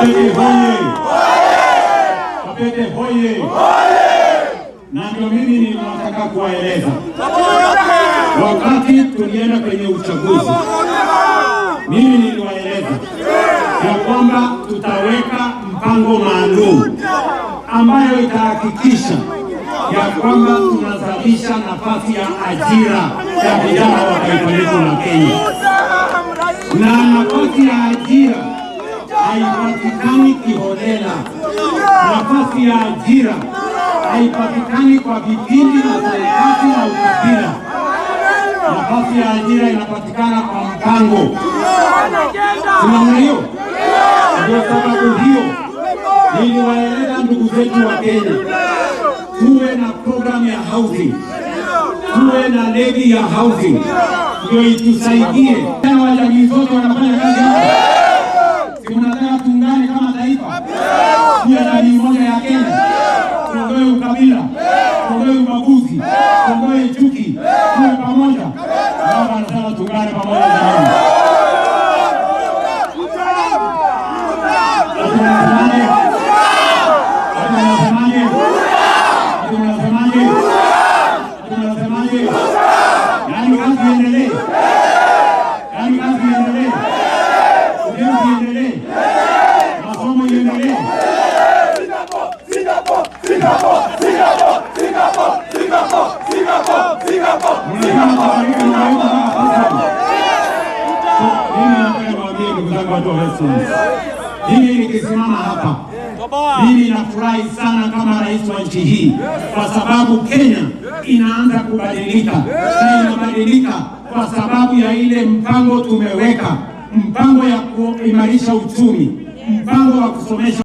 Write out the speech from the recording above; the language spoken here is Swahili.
Kabete hoye! Kabete hoye! Na ndio mimi ninataka kuwaeleza, wakati tulienda kwenye uchaguzi, mimi niliwaeleza ya kwamba tutaweka mpango maalum ambayo itahakikisha ya kwamba tunazalisha nafasi ya ajira ya vijana wa taifa letu la Kenya. Na nafasi ya ajira haipatikani kiholela. Nafasi ya ajira haipatikani kwa vipindi na serikali na ukabila. Nafasi ya ajira inapatikana kwa mpango. Tunaona hiyo? Ndio sababu hiyo niliwaeleza ndugu zetu wa Kenya, tuwe na program ya housing, tuwe na levy ya housing, ndio itusaidie. Tena wajamii zote wanafanya kazi hapa. Si mnataka tuungane kama taifa? Tuwe na jamii moja ya Kenya. Tuondoe ukabila, tuondoe ubaguzi, tuondoe chuki, tuwe pamoja. Baba anasema tuungane pamoja jamani. Yaani kazi iendelee. Yaani kazi iendelee. Ujenzi iendelee. Masomo iendelee. Mimi nikisimama hapa, mimi nafurahi sana kama rais wa nchi hii, kwa sababu Kenya inaanza kubadilika, na inabadilika kwa sababu ya ile mpango tumeweka, mpango ya kuimarisha uchumi, mpango wa kusomesha